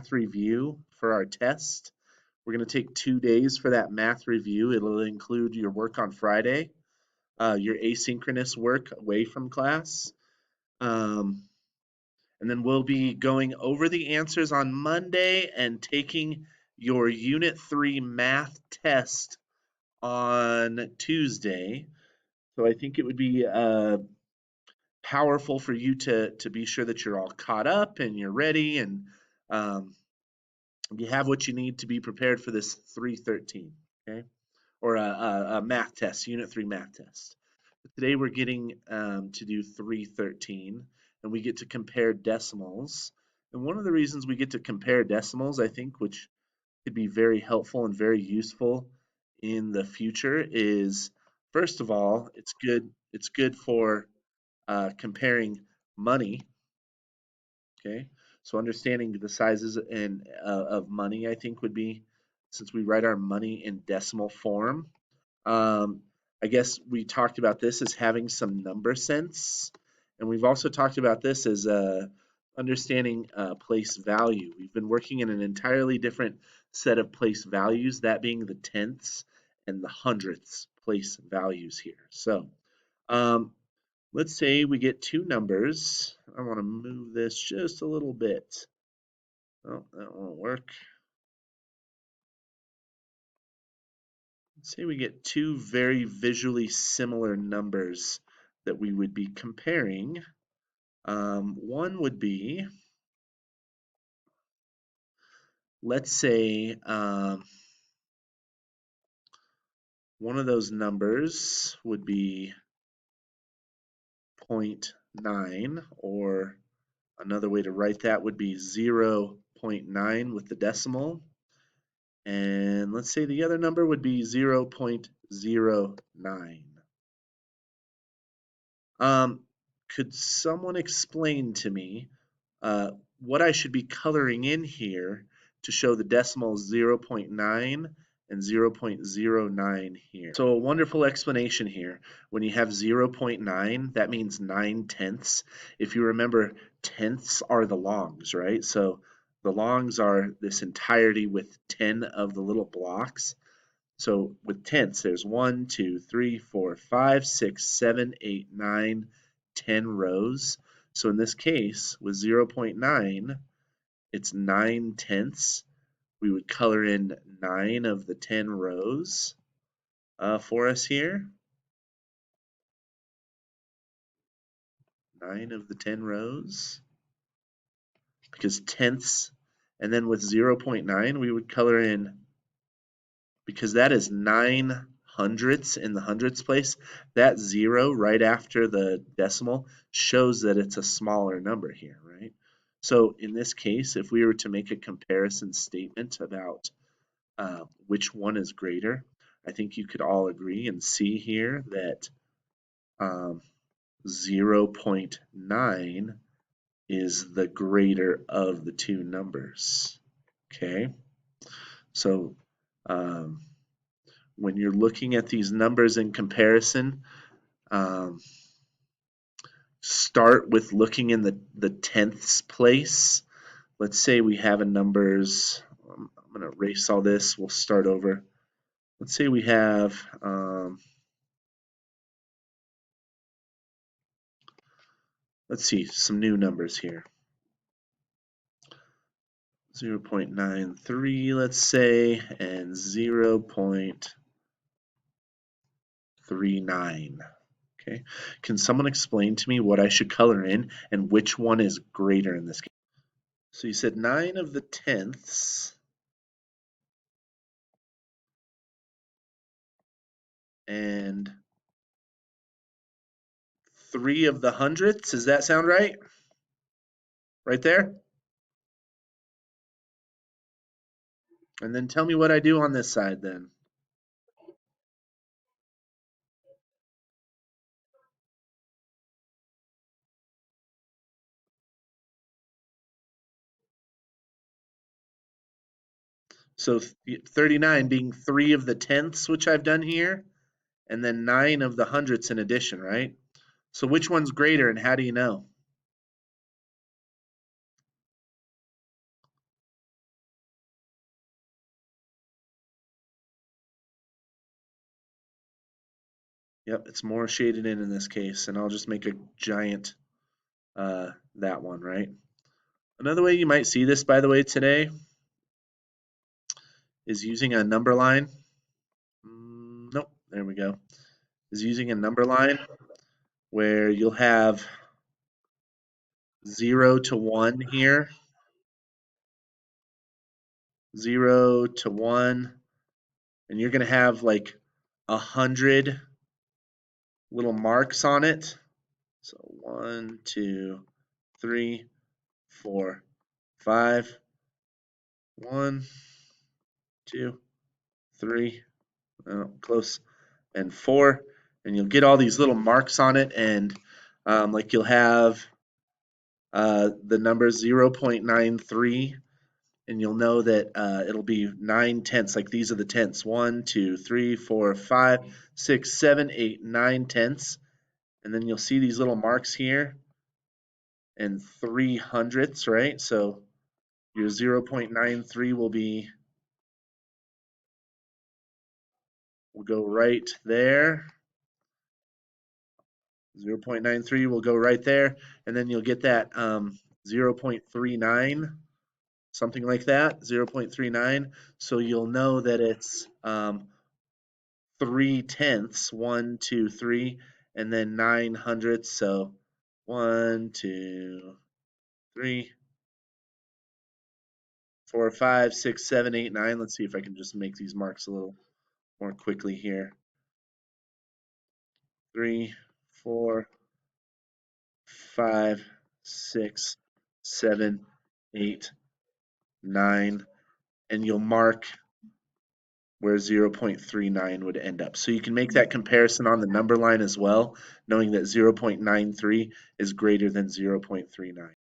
math review for our test. We're going to take 2 days for that math review. It'll include your work on Friday, your asynchronous work away from class. And then we'll be going over the answers on Monday and taking your Unit 3 math test on Tuesday. So I think it would be powerful for you to be sure that you're all caught up and you're ready and um, you have what you need to be prepared for this 313, okay? Or a math test, Unit 3 math test. But today we're getting to do 313, and we get to compare decimals. And one of the reasons we get to compare decimals, I think, which could be very helpful and very useful in the future, is first of all, it's good for comparing money. Okay, so understanding the sizes and of money, I think, would be, since we write our money in decimal form. Um, I guess we talked about this as having some number sense, and we've also talked about this as understanding place value. We've been working in an entirely different set of place values, that being the tenths and the hundredths place values here. So um, let's say we get two numbers. I want to move this just a little bit. Oh, that won't work. Let's say we get two very visually similar numbers that we would be comparing. One would be, let's say, one of those numbers would be 0.9, or another way to write that would be 0.9 with the decimal. And let's say the other number would be 0.09. Could someone explain to me what I should be coloring in here to show the decimals 0.9 and 0.09 here? So a wonderful explanation here. When you have 0.9, that means 9/10. If you remember, tenths are the longs, right? So the longs are this entirety with 10 of the little blocks. So with tenths, there's 1, 2, 3, 4, 5, 6, 7, 8, 9, 10 rows. So in this case, with 0.9, it's 9/10. We would color in 9 of the 10 rows for us here. 9 of the 10 rows. Because tenths, and then with 0.9, we would color in, because that is 9 hundredths in the hundredths place, that 0 right after the decimal shows that it's a smaller number here, right? So in this case, if we were to make a comparison statement about which one is greater, I think you could all agree and see here that 0.9 is the greater of the two numbers, okay? So when you're looking at these numbers in comparison, start with looking in the tenths place. Let's say we have a numbers, I'm going to erase all this, we'll start over. Let's say we have, let's see, some new numbers here. 0.93, let's say, and 0.39. Okay, can someone explain to me what I should color in and which one is greater in this case? So you said 9 of the tenths and 3 of the hundredths. Does that sound right? Right there? And then tell me what I do on this side then. So 39 being 3 of the tenths, which I've done here, and then 9 of the hundredths in addition, right? So which one's greater and how do you know? Yep, it's more shaded in this case, and I'll just make a giant that one, right? Another way you might see this, by the way, today is using a number line. Nope, there we go. Is using a number line where you'll have 0 to 1 here, 0 to 1, and you're going to have like 100 little marks on it. So 1, 2, 3, 4, 5, 1, 2, 3, oh, close, and 4, and you'll get all these little marks on it, and like you'll have the number 0.93, and you'll know that it'll be 9 tenths. Like these are the tenths: 1, 2, 3, 4, 5, 6, 7, 8, 9 tenths, and then you'll see these little marks here, and 300ths, right? So your 0.93 will go right there. 0.93 will go right there, and then you'll get that 0.39, something like that, 0.39. So you'll know that it's 3 tenths, 1, 2, 3, and then 900ths. So 1, 2, 3, 4, 5, 6, 7, 8, 9. Let's see if I can just make these marks a little more quickly here. 3, 4, 5, 6, 7, 8, 9, and you'll mark where 0.39 would end up. So you can make that comparison on the number line as well, knowing that 0.93 is greater than 0.39.